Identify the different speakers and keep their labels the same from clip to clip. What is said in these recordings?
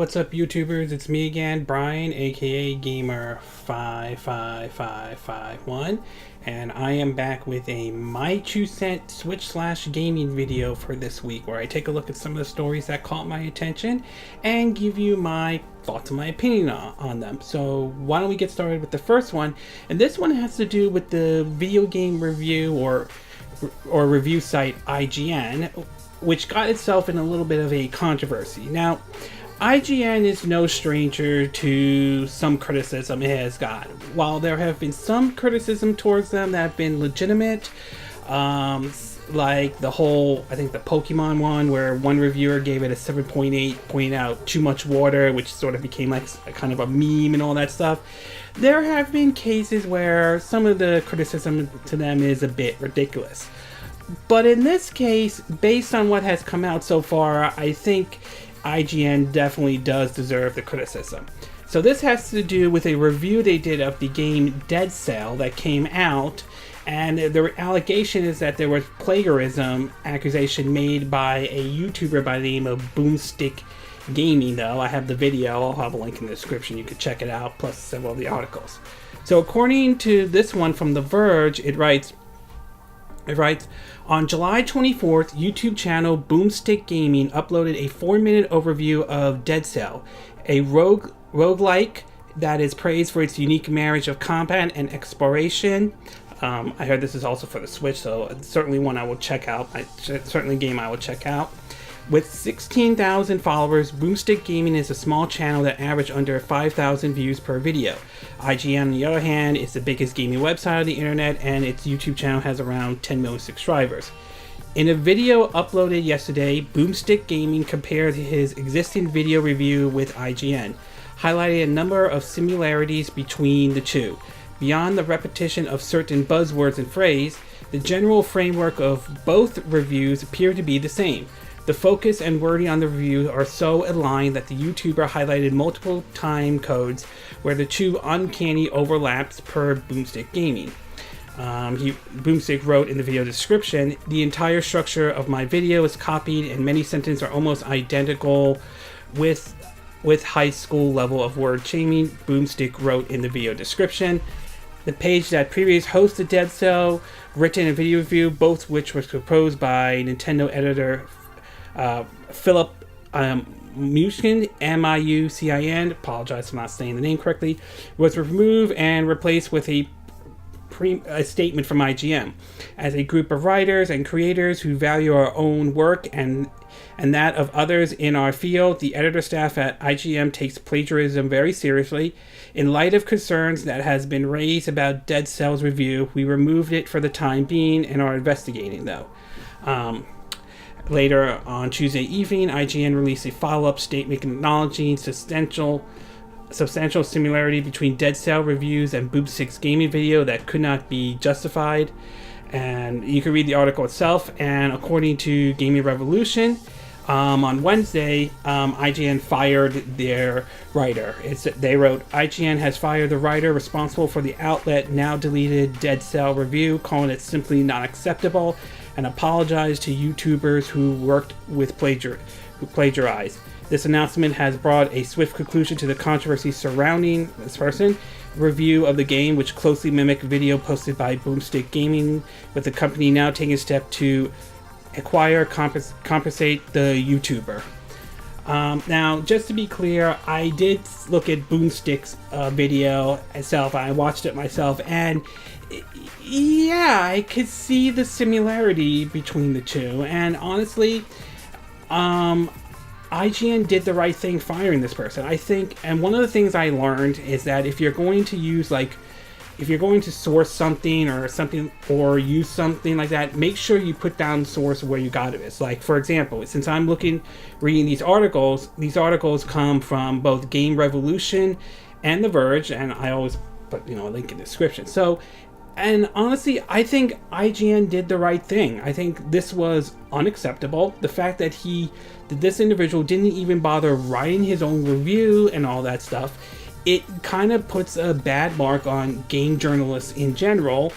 Speaker 1: what's up YouTubers? It's me again, Brian, aka Gamer55551, and I am back with a My 2 Cent Switch/gaming video for this week, where I take a look at some of the stories that caught my attention and give you my thoughts and my opinion on them. So why don't we get started with the first one, and this one has to do with the video game review or review site IGN, which got itself in a little bit of a controversy. Now, IGN is no stranger to some criticism it has got. While there have been some criticism towards them that have been legitimate, like the whole, I think the Pokemon one, where one reviewer gave it a 7.8, pointing out too much water, which sort of became like a kind of a meme and all that stuff. There have been cases where some of the criticism to them is a bit ridiculous. But in this case, based on what has come out so far, I think IGN definitely does deserve the criticism. So this has to do with a review they did of the game Dead Cell that came out, and the allegation is that there was plagiarism accusation made by a YouTuber by the name of Boomstick Gaming. Though I have the video, I'll have a link in the description, you can check it out, plus several of the articles. So according to this one from The Verge, it writes, on July 24th, YouTube channel Boomstick Gaming uploaded a 4-minute overview of Dead Cell, a roguelike that is praised for its unique marriage of combat and exploration. I heard this is also for the Switch, so it's certainly one I will check out. Certainly a game I will check out. With 16,000 followers, Boomstick Gaming is a small channel that averaged under 5,000 views per video. IGN, on the other hand, is the biggest gaming website on the internet, and its YouTube channel has around 10 million subscribers. In a video uploaded yesterday, Boomstick Gaming compared his existing video review with IGN, highlighting a number of similarities between the two. Beyond the repetition of certain buzzwords and phrases, the general framework of both reviews appear to be the same. The focus and wording on the review are so aligned that the YouTuber highlighted multiple time codes where the two uncanny overlaps per Boomstick Gaming. Boomstick wrote in the video description, "The entire structure of my video is copied and many sentences are almost identical with high school level of word chaining," Boomstick wrote in the video description. The page that previously hosted Dead Cell, written a video review, both which was proposed by Nintendo editor Philip Mucin, Mucin, apologize for not saying the name correctly, was removed and replaced with a statement from IGN. As a group of writers and creators who value our own work and that of others in our field, the editor staff at IGN takes plagiarism very seriously. In light of concerns that has been raised about Dead Cell's review, we removed it for the time being and are investigating though. Later on Tuesday evening, IGN released a follow-up statement acknowledging substantial similarity between Dead Cell reviews and Boomstick's gaming video that could not be justified. And you can read the article itself. And according to Gaming Revolution, on Wednesday, IGN fired their writer. They wrote, "IGN has fired the writer responsible for the outlet now deleted Dead Cell review, calling it simply not acceptable, and apologized to YouTubers who worked with who plagiarized. This announcement has brought a swift conclusion to the controversy surrounding this review of the game, which closely mimicked video posted by Boomstick Gaming, with the company now taking a step to compensate the YouTuber." Now, just to be clear, I did look at Boomstick's video itself. I watched it myself, and yeah, I could see the similarity between the two. And honestly, IGN did the right thing firing this person, I think. And one of the things I learned is that if you're going to use, if you're going to source something or use something like that, make sure you put down the source where you got it. Like, for example, since I'm reading these articles come from both Game Revolution and The Verge, and I always put a link in the description. So, and honestly, I think IGN did the right thing. I think this was unacceptable. The fact that this individual didn't even bother writing his own review and all that stuff, it kind of puts a bad mark on game journalists in general.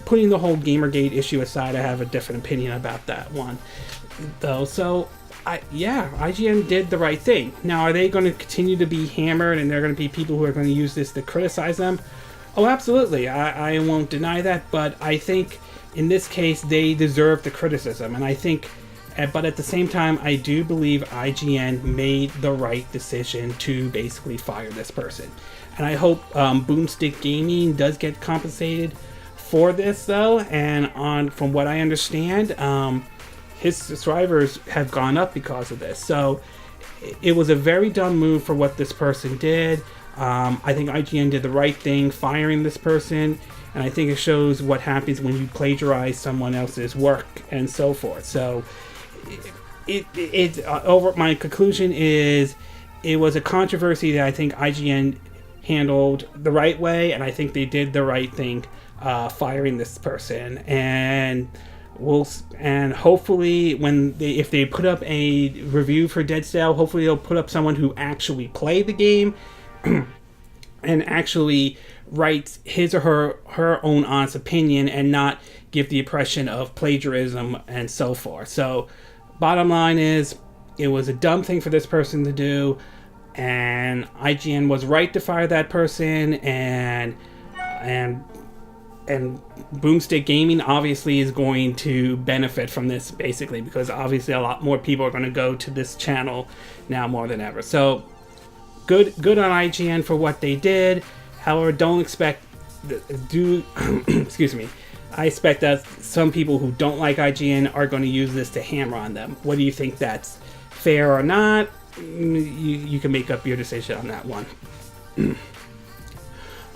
Speaker 1: Putting the whole Gamergate issue aside, I have a different opinion about that one, though. So Yeah, IGN did the right thing. Now, are they going to continue to be hammered, and there are going to be people who are going to use this to criticize them? Oh, absolutely. I won't deny that, but I think in this case they deserve the criticism, and I think, but at the same time, I do believe IGN made the right decision to basically fire this person, and I hope Boomstick Gaming does get compensated for this, though. And from what I understand, his subscribers have gone up because of this. So it was a very dumb move for what this person did. I think IGN did the right thing firing this person, and I think it shows what happens when you plagiarize someone else's work and so forth. So my conclusion is it was a controversy that I think IGN handled the right way, and I think they did the right thing firing this person. And hopefully if they put up a review for Dead Cell, hopefully they'll put up someone who actually played the game and actually writes his or her own honest opinion, and not give the impression of plagiarism and so forth. So bottom line is, it was a dumb thing for this person to do, and IGN was right to fire that person, and Boomstick Gaming obviously is going to benefit from this, basically, because obviously a lot more people are going to go to this channel now more than ever. So good on IGN for what they did. However, don't expect excuse me. I expect that some people who don't like IGN are going to use this to hammer on them. Whether you think that's fair or not, you can make up your decision on that one.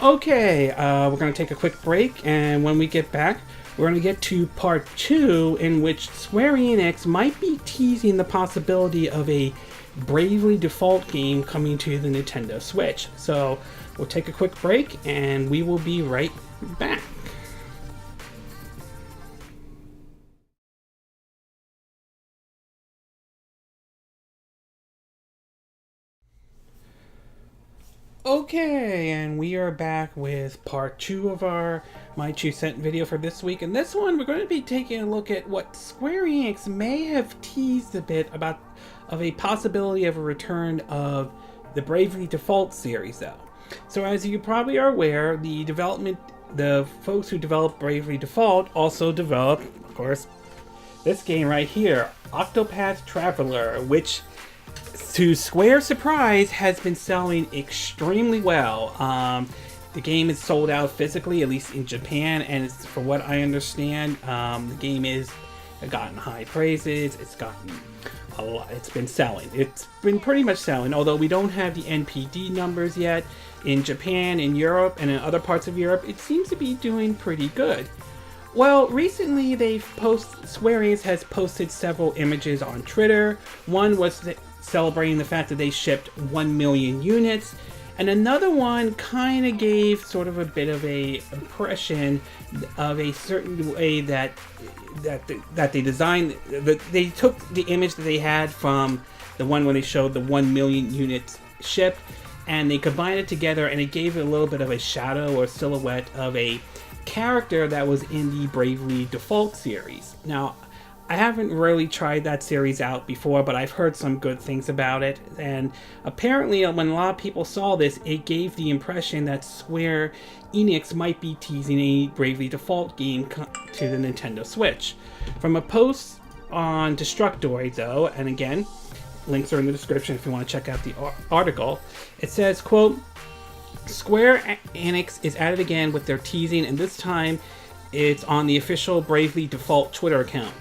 Speaker 1: Okay, we're going to take a quick break, and when we get back, we're going to get to part 2, in which Square Enix might be teasing the possibility of a Bravely Default game coming to the Nintendo Switch. So we'll take a quick break, and we will be right back. Okay, and we are back with part 2 of our My 2 Cent video for this week. And this one, we're going to be taking a look at what Square Enix may have teased a bit about of a possibility of a return of the Bravely Default series, though. So as you probably are aware, the folks who developed Bravely Default also developed, of course, this game right here, Octopath Traveler, which, to Square's surprise, has been selling extremely well. The game is sold out physically, at least in Japan, and from what I understand, the game has gotten high praises. It's gotten a lot. It's been selling. It's been pretty much selling, although we don't have the NPD numbers yet. In Japan, in Europe, and in other parts of Europe, it seems to be doing pretty good. Well, recently Square Enix has posted several images on Twitter. One was celebrating the fact that they shipped 1 million units, and another one kind of gave sort of a bit of a impression of a certain way that they designed. They took the image that they had from the one when they showed the 1 million units shipped, and they combined it together, and it gave it a little bit of a shadow or silhouette of a character that was in the Bravely Default series. Now, I haven't really tried that series out before, but I've heard some good things about it, and apparently when a lot of people saw this, it gave the impression that Square Enix might be teasing a Bravely Default game to the Nintendo Switch. From a post on Destructoid, though, and again, links are in the description if you want to check out the article, it says, quote, Square Enix is at it again with their teasing, and this time it's on the official Bravely Default Twitter account.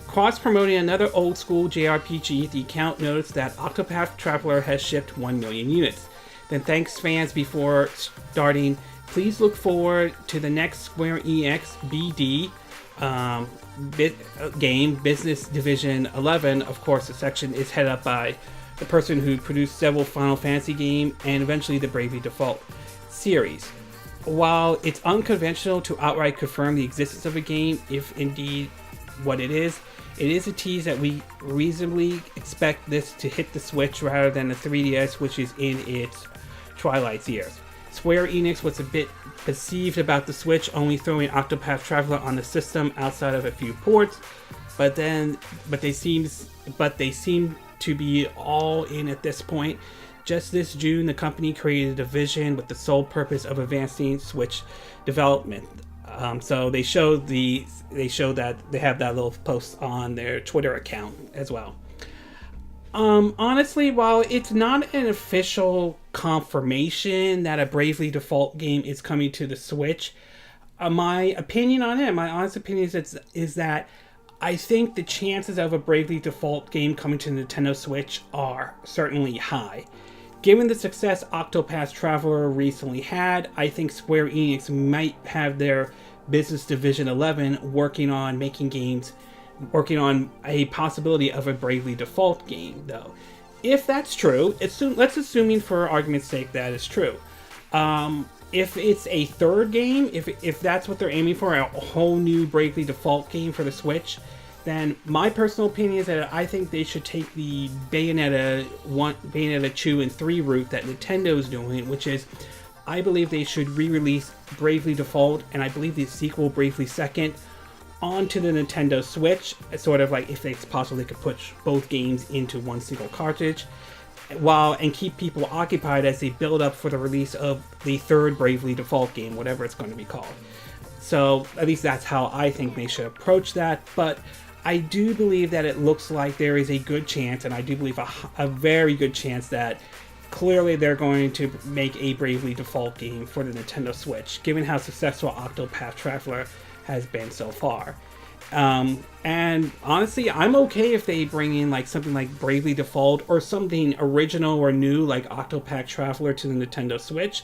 Speaker 1: Cross-promoting another old-school JRPG, the account notes that Octopath Traveler has shipped 1 million units. Then thanks fans before starting. Please look forward to the next Square Enix BD game, Business Division 11. Of course, the section is headed up by the person who produced several Final Fantasy games and eventually the Bravely Default series. While it's unconventional to outright confirm the existence of a game, if indeed what it is a tease that we reasonably expect this to hit the Switch rather than the 3DS, which is in its twilight years. Square Enix was a bit perceived about the Switch only throwing Octopath Traveler on the system outside of a few ports. but they seem to be all in at this point. Just this June, the company created a division with the sole purpose of advancing Switch development. So they show that they have that little post on their Twitter account as well. Honestly, while it's not an official confirmation that a Bravely Default game is coming to the Switch, my opinion on it, my honest opinion is that I think the chances of a Bravely Default game coming to the Nintendo Switch are certainly high. Given the success Octopath Traveler recently had, I think Square Enix might have their business division 11 working on a possibility of a Bravely Default game, though. If that's true, let's assuming for argument's sake that is true. If it's a third game, if that's what they're aiming for, a whole new Bravely Default game for the Switch, then my personal opinion is that I think they should take the Bayonetta 2 and 3 route that Nintendo's doing, which is, I believe they should re-release Bravely Default, and I believe the sequel, Bravely Second, onto the Nintendo Switch. It's sort of like, if it's possible, they could push both games into one single cartridge, and keep people occupied as they build up for the release of the third Bravely Default game, whatever it's going to be called. So at least that's how I think they should approach that, but I do believe that it looks like there is a good chance, and I do believe a very good chance that clearly they're going to make a Bravely Default game for the Nintendo Switch, given how successful Octopath Traveler has been so far. And honestly, I'm okay if they bring in like something like Bravely Default or something original or new like Octopath Traveler to the Nintendo Switch.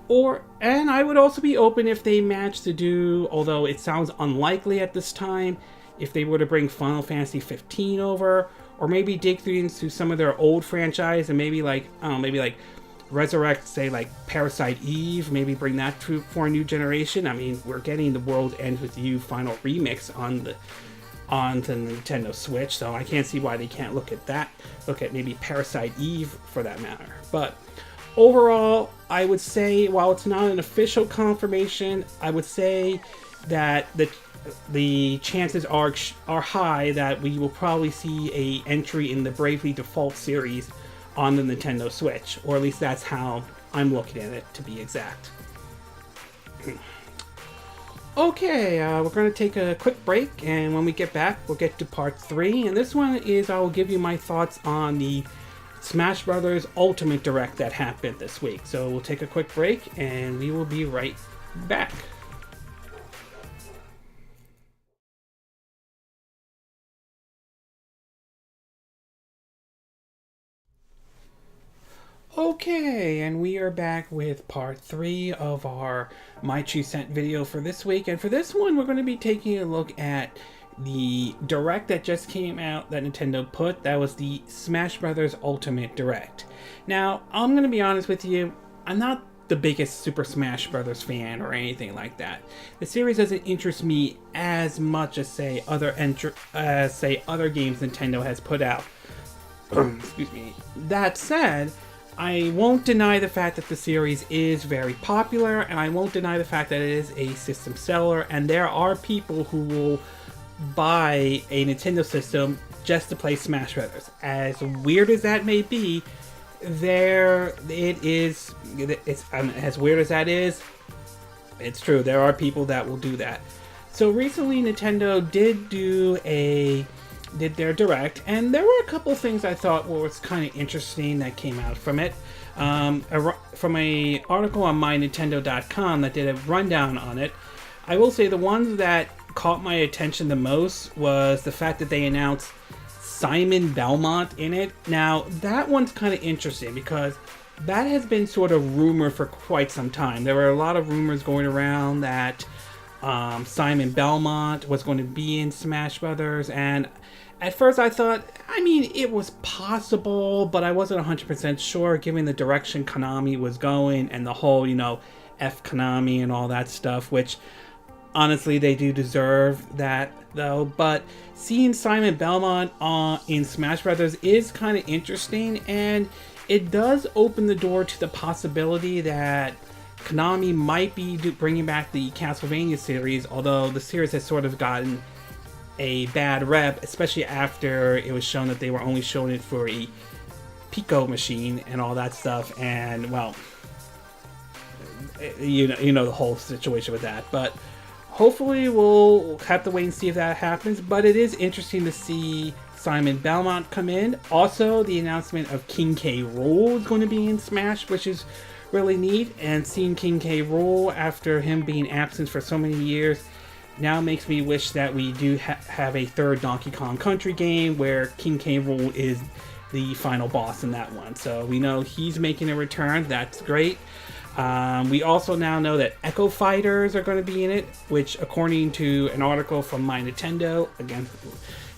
Speaker 1: And I would also be open if they manage to do, although it sounds unlikely at this time, if they were to bring Final Fantasy 15 over, or maybe dig into some of their old franchise and maybe resurrect, say, like Parasite Eve, maybe bring that for a new generation. I mean, we're getting the World Ends With You final remix on the Nintendo Switch, so I can't see why they can't look at maybe Parasite Eve for that matter. But overall, I would say, while it's not an official confirmation, I would say that the chances are high that we will probably see a entry in the Bravely Default series on the Nintendo Switch, or at least that's how I'm looking at it, to be exact. Okay, we're going to take a quick break, and when we get back, we'll get to part 3, and this one is I will give you my thoughts on the Smash Bros. Ultimate Direct that happened this week. So we'll take a quick break, and we will be right back. Okay, and we are back with part 3 of our My 2 Cent video for this week. And for this one, we're going to be taking a look at the Direct that just came out that Nintendo put. That was the Smash Bros. Ultimate Direct. Now, I'm going to be honest with you, I'm not the biggest Super Smash Bros. Fan or anything like that. The series doesn't interest me as much as, say, other games Nintendo has put out. Excuse me. That said, I won't deny the fact that the series is very popular, and I won't deny the fact that it is a system seller, and there are people who will buy a Nintendo system just to play Smash Bros. As weird as that may be, as weird as that is, it's true. There are people that will do that. So recently Nintendo did their Direct, and there were a couple things I thought was kind of interesting that came out from it. From a article on mynintendo.com that did a rundown on it, I will say the ones that caught my attention the most was the fact that they announced Simon Belmont in it. Now, that one's kind of interesting because that has been sort of rumored for quite some time. There were a lot of rumors going around that Simon Belmont was going to be in Smash Brothers, and at first I thought, it was possible, but I wasn't 100% sure given the direction Konami was going and the whole, F Konami and all that stuff, which honestly they do deserve that though. But seeing Simon Belmont in Smash Brothers is kind of interesting, and it does open the door to the possibility that Konami might be bringing back the Castlevania series, although the series has sort of gotten a bad rep, especially after it was shown that they were only showing it for a Pico machine and all that stuff. And well, you know the whole situation with that. But hopefully we'll have to wait and see if that happens. But it is interesting to see Simon Belmont come in. Also, the announcement of King K. Rool is going to be in Smash, which is really neat. And seeing King K. Rool after him being absent for so many years now makes me wish that we do have a third Donkey Kong Country game where King K. Rool is the final boss in that one. So we know he's making a return. That's great. We also now know that Echo Fighters are going to be in it, which according to an article from My Nintendo, again,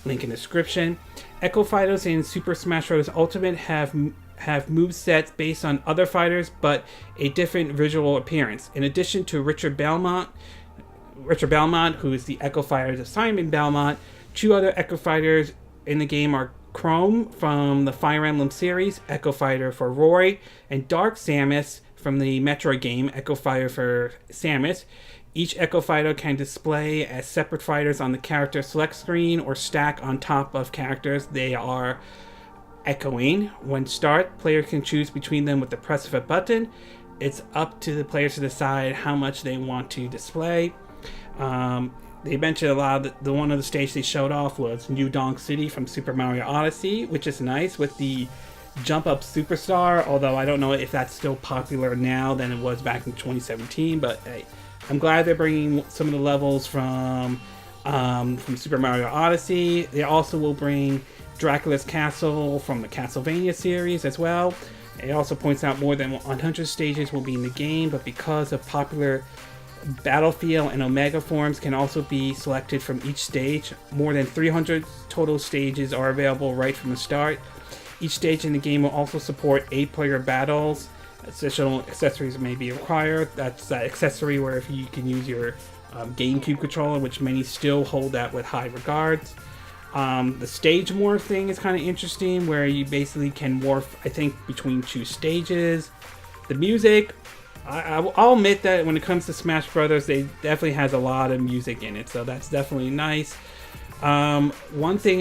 Speaker 1: link in the description, Echo Fighters in Super Smash Bros. Ultimate have movesets based on other fighters, but a different visual appearance. In addition to Richard Belmont, who is the Echo Fighters of Simon Belmont, 2 other Echo Fighters in the game are Chrome from the Fire Emblem series, Echo Fighter for Roy, and Dark Samus from the Metroid game, Echo Fighter for Samus. Each Echo Fighter can display as separate fighters on the character select screen or stack on top of characters they are echoing. When start, players can choose between them with the press of a button. It's up to the players to decide how much they want to display. They mentioned a lot of the one of the stages they showed off was New Donk City from Super Mario Odyssey, which is nice with the Jump Up Superstar, although I don't know if that's still popular now than it was back in 2017, but hey, I'm glad they're bringing some of the levels from Super Mario Odyssey. They also will bring Dracula's Castle from the Castlevania series as well. It also points out more than 100 stages will be in the game, but because of popular Battlefield and Omega forms can also be selected from each stage. More than 300 total stages are available right from the start. Each stage in the game will also support 8-player battles. Additional accessories may be required. That's that accessory where if you can use your GameCube controller, which many still hold that with high regards. The stage morph thing is kind of interesting, where you basically can morph, I think, between 2 stages. The music, I'll admit that when it comes to Smash Brothers, they definitely has a lot of music in it, so that's definitely nice. One thing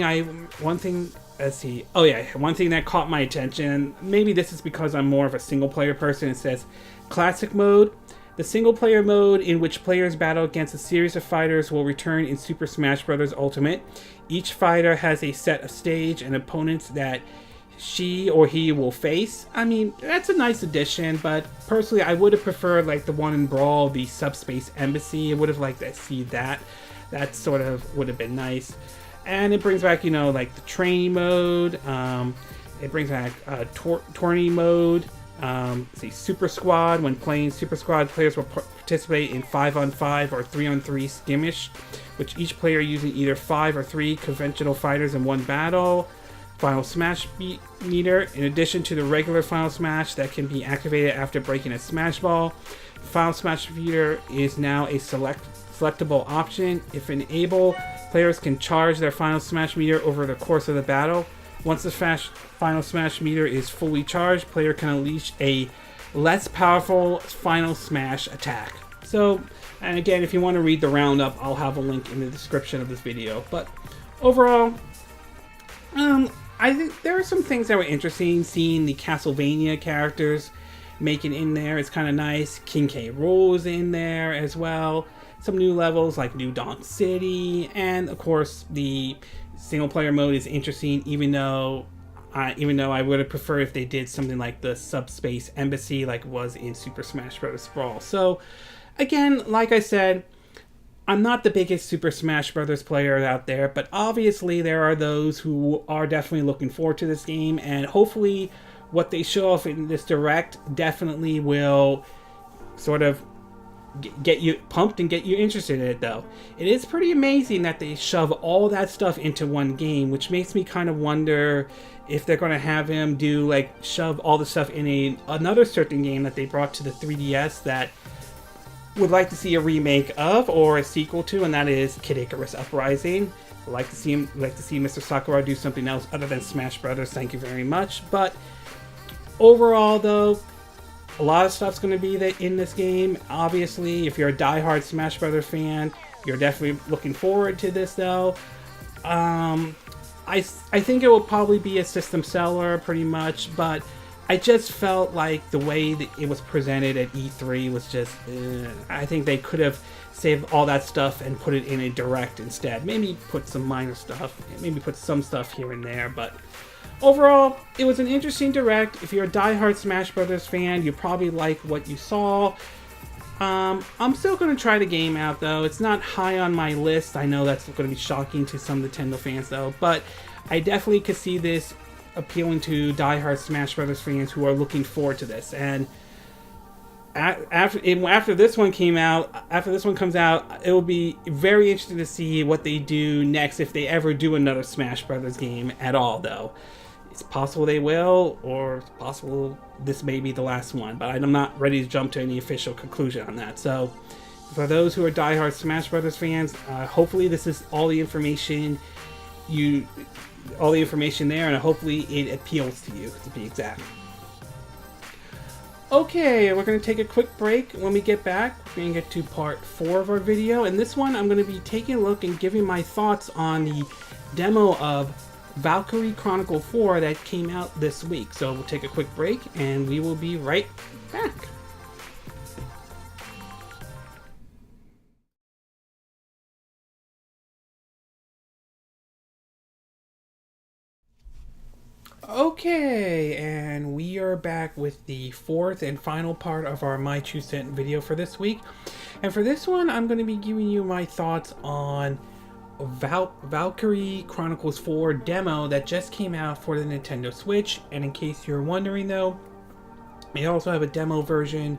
Speaker 1: that caught my attention, maybe this is because I'm more of a single player person, it says Classic Mode. The single player mode in which players battle against a series of fighters will return in Super Smash Bros. Ultimate. Each fighter has a set of stage and opponents that she or he will face. I mean, that's a nice addition, but personally I would have preferred like the one in Brawl, the Subspace Embassy. I would have liked to see that. That sort of would have been nice. And it brings back, like the training mode. It brings back tourney mode. Super Squad. When playing Super Squad, players will participate in 5-on-5 or 3-on-3 skirmish, which each player using either 5 or 3 conventional fighters in one battle. Final Smash meter. In addition to the regular Final Smash that can be activated after breaking a Smash Ball, Final Smash meter is now a selectable option. If enabled, players can charge their Final Smash meter over the course of the battle. Once the Final Smash meter is fully charged, player can unleash a less powerful Final Smash attack. So, and again, if you want to read the roundup, I'll have a link in the description of this video. But overall, I think there are some things that were interesting. Seeing the Castlevania characters making in there is kind of nice. King K. Rool is in there as well. Some new levels like New Donk City, and of course the single player mode is interesting. Even though I would have preferred if they did something like the Subspace Embassy, like it was in Super Smash Bros. Brawl. So, again, like I said, I'm not the biggest Super Smash Bros. Player out there, but obviously there are those who are definitely looking forward to this game, and hopefully what they show off in this Direct definitely will sort of get you pumped and get you interested in it. Though it is pretty amazing that they shove all that stuff into one game, which makes me kind of wonder if they're going to have him do shove all the stuff in another certain game that they brought to the 3DS that would like to see a remake of or a sequel to, and that is Kid Icarus Uprising. I'd like to see Mr. Sakurai do something else other than Smash Brothers. Thank you very much. But overall, though, a lot of stuff's going to be in this game. Obviously, if you're a diehard Smash Brothers fan, you're definitely looking forward to this, though. I think it will probably be a system seller pretty much, but I just felt like the way that it was presented at E3 was just, I think they could have saved all that stuff and put it in a direct instead. Maybe put some minor stuff, maybe put some stuff here and there, but overall, it was an interesting direct. If you're a diehard Smash Brothers fan, you probably like what you saw. I'm still going to try the game out, though. It's not high on my list. I know that's going to be shocking to some Nintendo fans, though, but I definitely could see this appealing to diehard Smash Brothers fans who are looking forward to this. And after this one comes out, it will be very interesting to see what they do next, if they ever do another Smash Brothers game at all, though. It's possible they will, or it's possible this may be the last one, but I'm not ready to jump to any official conclusion on that. So, for those who are diehard Smash Brothers fans, hopefully this is all the information there, and hopefully it appeals to you, to be exact. Okay, we're going to take a quick break. When we get back, we're going to get to part 4 of our video, and this one I'm going to be taking a look and giving my thoughts on the demo of Valkyria Chronicles 4 that came out this week. So we'll take a quick break and we will be right back. Okay, and we are back with the 4th and final part of our My 2 Cent video for this week. And for this one, I'm going to be giving you my thoughts on Valkyria Chronicles 4 demo that just came out for the Nintendo Switch. And in case you're wondering, though, they also have a demo version,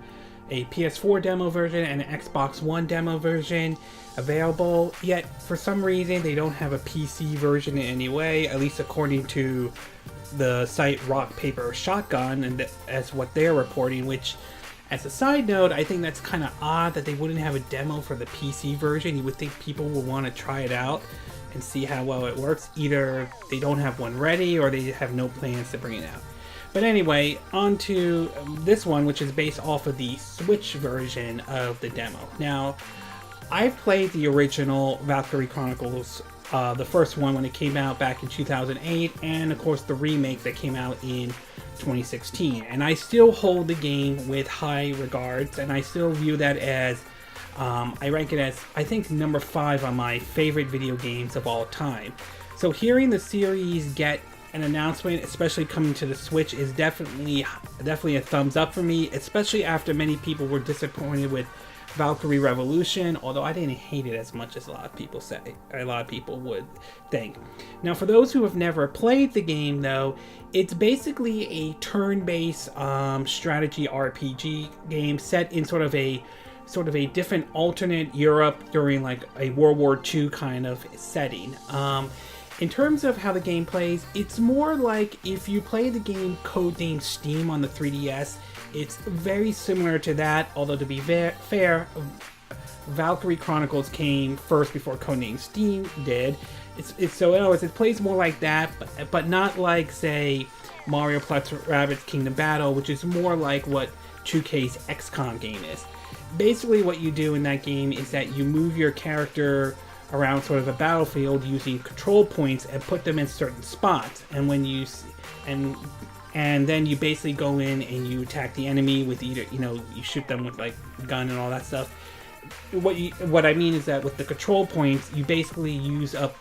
Speaker 1: a PS4 demo version, and an Xbox One demo version available. Yet for some reason they don't have a PC version in any way, at least according to the site Rock Paper Shotgun, and as what they're reporting. Which, as a side note, I think that's kind of odd that they wouldn't have a demo for the PC version. You would think people would want to try it out and see how well it works. Either they don't have one ready or they have no plans to bring it out. But anyway, on to this one, which is based off of the Switch version of the demo. Now, I've played the original Valkyria Chronicles, the first one when it came out back in 2008, and of course the remake that came out in 2016. And I still hold the game with high regards, and I still view that as, I rank it as, I think, number 5 on my favorite video games of all time. So hearing the series get an announcement, especially coming to the Switch, is definitely a thumbs up for me, especially after many people were disappointed with Valkyrie Revolution, although I didn't hate it as much as a lot of people would think. Now, for those who have never played the game, though, it's basically a turn-based strategy RPG game set in sort of a different alternate Europe during like a World War II kind of setting. In terms of how the game plays, it's more like if you play the game codenamed Steam on the 3DS. It's very similar to that, although to be fair, Valkyria Chronicles came first before codenamed Steam did. So in other words, it plays more like that, but not like, say, Mario plus Rabbids Kingdom Battle, which is more like what 2K's XCOM game is. Basically, what you do in that game is that you move your character around sort of a battlefield using control points and put them in certain spots. And when you and then you basically go in and you attack the enemy with either, you shoot them with like gun and all that stuff. What I mean is that with the control points, you basically use up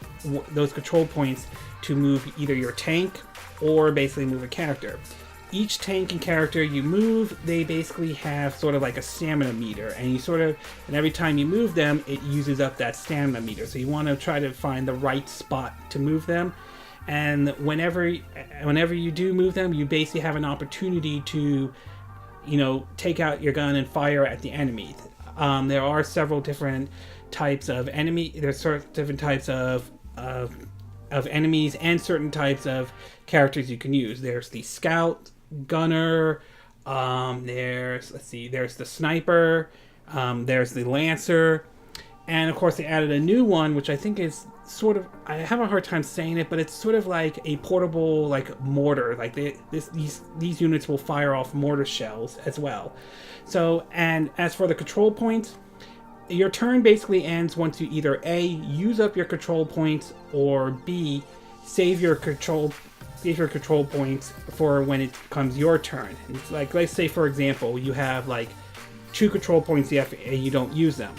Speaker 1: those control points to move either your tank or basically move a character. Each tank and character you move, they basically have sort of like a stamina meter, and every time you move them, it uses up that stamina meter. So you want to try to find the right spot to move them. And whenever you do move them, you basically have an opportunity to, take out your gun and fire at the enemy. There are several different types of enemy. There's certain different types of enemies and certain types of characters you can use. There's the scout, gunner. There's the sniper. There's the lancer. And of course, they added a new one, which I think is sort of, I have a hard time saying it, but it's sort of like a portable like mortar. Like these units will fire off mortar shells as well. So, and as for the control points, your turn basically ends once you either A, use up your control points, or B, save your control points for when it comes your turn. It's like, let's say for example, you have like 2 control points left and you don't use them.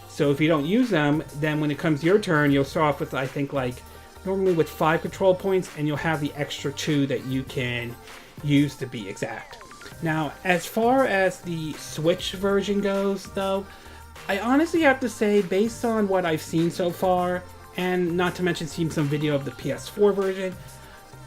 Speaker 1: So if you don't use them, then when it comes your turn, you'll start off with, I think, like normally with 5 control points, and you'll have the extra 2 that you can use, to be exact. Now, as far as the Switch version goes, though, I honestly have to say, based on what I've seen so far, and not to mention seeing some video of the PS4 version,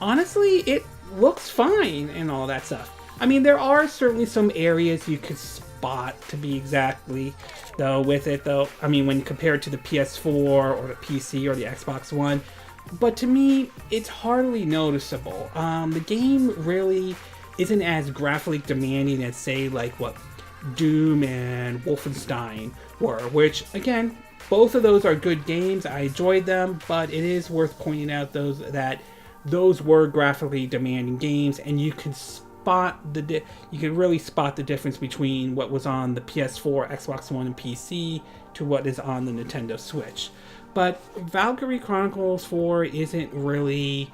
Speaker 1: honestly, it looks fine and all that stuff. I mean, there are certainly some areas you could spot, to be exactly, though, with it, though. I mean, when compared to the PS4 or the PC or the Xbox One. But to me, it's hardly noticeable. The game really isn't as graphically demanding as, say, like what Doom and Wolfenstein were, which, again, both of those are good games. I enjoyed them, but it is worth pointing out that those were graphically demanding games, and you can really spot the difference between what was on the PS4, Xbox One, and PC to what is on the Nintendo Switch. But Valkyria Chronicles 4 isn't really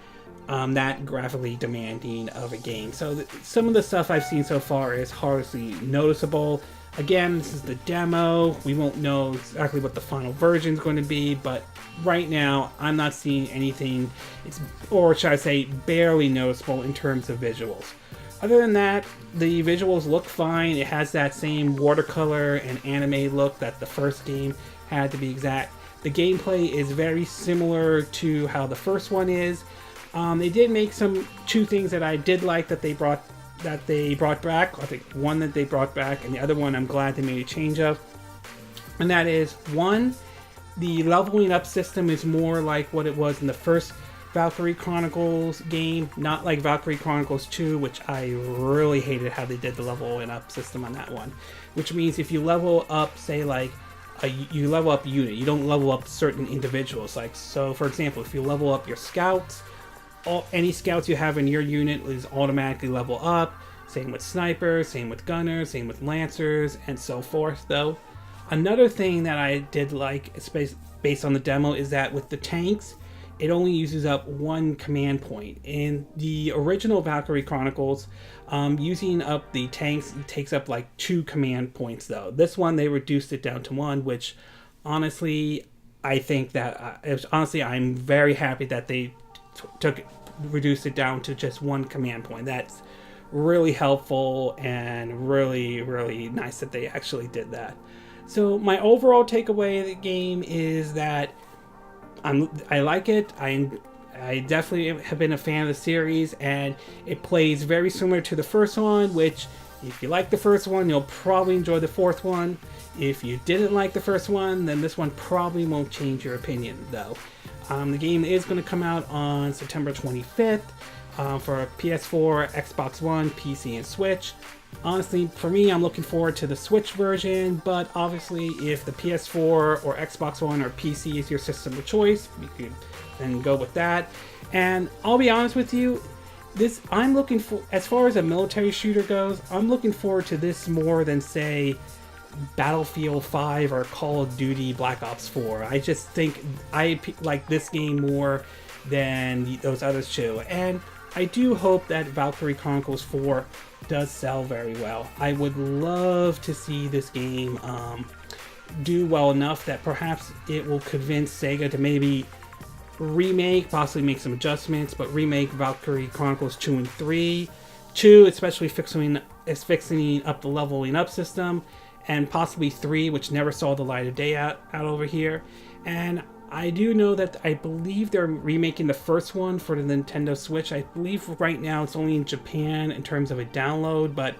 Speaker 1: that graphically demanding of a game. So some of the stuff I've seen so far is hardly noticeable. Again, this is the demo. We won't know exactly what the final version is going to be, but right now I'm not seeing anything, or should I say, barely noticeable in terms of visuals. Other than that, the visuals look fine. It has that same watercolor and anime look that the first game had, to be exact. The gameplay is very similar to how the first one is. They did make 2 things that I did like that they brought back. I think one that they brought back, and the other one I'm glad they made a change of. And that is, one, the leveling up system is more like what it was in the first Valkyria Chronicles game, not like Valkyria Chronicles 2, which I really hated how they did the leveling up system on that one. Which means if you level up, say like, you level up a unit, you don't level up certain individuals. Like, so for example, if you level up your scouts, any scouts you have in your unit is automatically level up. Same with snipers, same with gunners, same with lancers, and so forth, though. Another thing that I did like, based on the demo, is that with the tanks, it only uses up 1 command point. In the original Valkyria Chronicles, using up the tanks takes up like 2 command points, though. This one, they reduced it down to 1, which honestly, I think that, I'm very happy that they reduced it down to just 1 command point. That's really helpful and really, really nice that they actually did that. So my overall takeaway of the game is that I like it. I definitely have been a fan of the series, and it plays very similar to the first one, which if you like the first one, you'll probably enjoy the fourth one. If you didn't like the first one, then this one probably won't change your opinion, though. The game is going to come out on September 25th for PS4, Xbox One, PC, and Switch. Honestly, for me, I'm looking forward to the Switch version, but obviously if the PS4 or Xbox One or PC is your system of choice, you could then go with that. And I'll be honest with you, I'm looking for, as far as a military shooter goes, I'm looking forward to this more than, say, Battlefield 5 or Call of Duty Black Ops 4. I just think I like this game more than those others too. And I do hope that Valkyria Chronicles 4 does sell very well. I would love to see this game do well enough that perhaps it will convince Sega to maybe remake, possibly make some adjustments, but remake Valkyria Chronicles 2 and 3. 2, especially fixing up the leveling up system, and possibly 3, which never saw the light of day out over here. And I do know that I believe they're remaking the first one for the Nintendo Switch. I believe right now it's only in Japan in terms of a download, but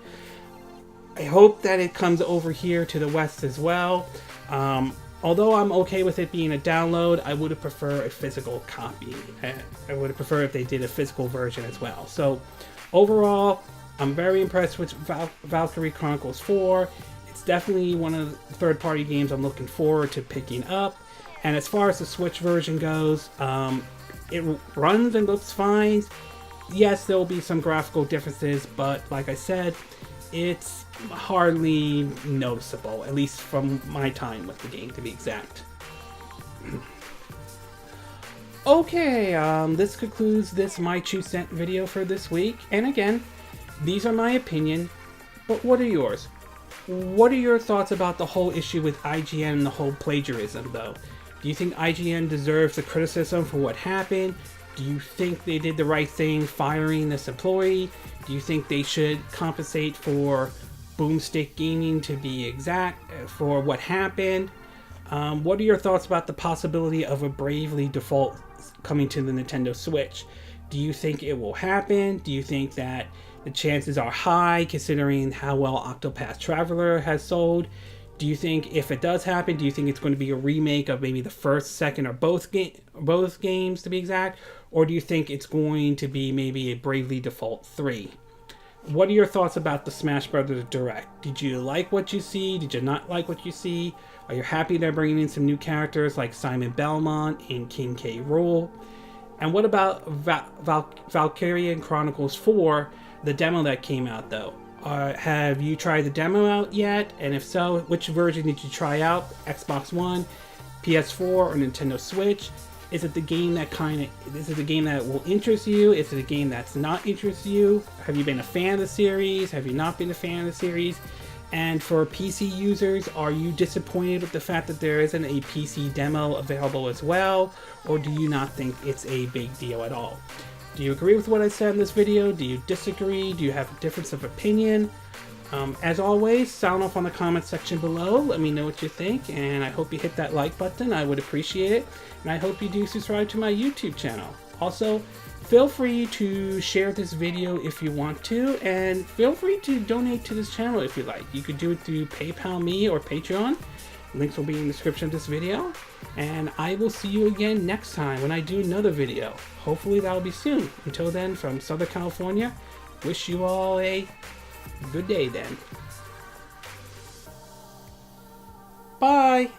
Speaker 1: I hope that it comes over here to the West as well. Although I'm okay with it being a download, I would have preferred a physical copy. I would have preferred if they did a physical version as well. So overall, I'm very impressed with Valkyria Chronicles 4. It's definitely one of the third-party games I'm looking forward to picking up. And as far as the Switch version goes, it runs and looks fine. Yes, there will be some graphical differences, but like I said, it's hardly noticeable, at least from my time with the game, to be exact. Okay, this concludes this My 2 Cent video for this week. And again, these are my opinion, but what are yours? What are your thoughts about the whole issue with IGN and the whole plagiarism, though? Do you think IGN deserves the criticism for what happened? Do you think they did the right thing firing this employee? Do you think they should compensate for Boomstick Gaming, to be exact, for what happened? What are your thoughts about the possibility of a Bravely Default coming to the Nintendo Switch? Do you think it will happen? Do you think that the chances are high considering how well Octopath Traveler has sold? Do you think if it does happen, do you think it's going to be a remake of maybe the first, second, or both games, to be exact? Or do you think it's going to be maybe a Bravely Default 3? What are your thoughts about the Smash Brothers Direct? Did you like what you see? Did you not like what you see? Are you happy they're bringing in some new characters like Simon Belmont and King K. Rool? And what about Valkyria Chronicles 4, the demo that came out, though? Have you tried the demo out yet? And if so, which version did you try out? Xbox One, PS4, or Nintendo Switch? Is it the game that will interest you? Is it a game that's not interest you? Have you been a fan of the series? Have you not been a fan of the series? And for PC users, are you disappointed with the fact that there isn't a PC demo available as well? Or do you not think it's a big deal at all? Do you agree with what I said in this video? Do you disagree? Do you have a difference of opinion? As always, sound off on the comment section below. Let me know what you think, and I hope you hit that like button. I would appreciate it. And I hope you do subscribe to my YouTube channel. Also, feel free to share this video if you want to, and feel free to donate to this channel if you like. You could do it through PayPal Me or Patreon. Links will be in the description of this video. And I will see you again next time when I do another video. Hopefully that'll be soon. Until then, from Southern California, wish you all a good day then. Bye!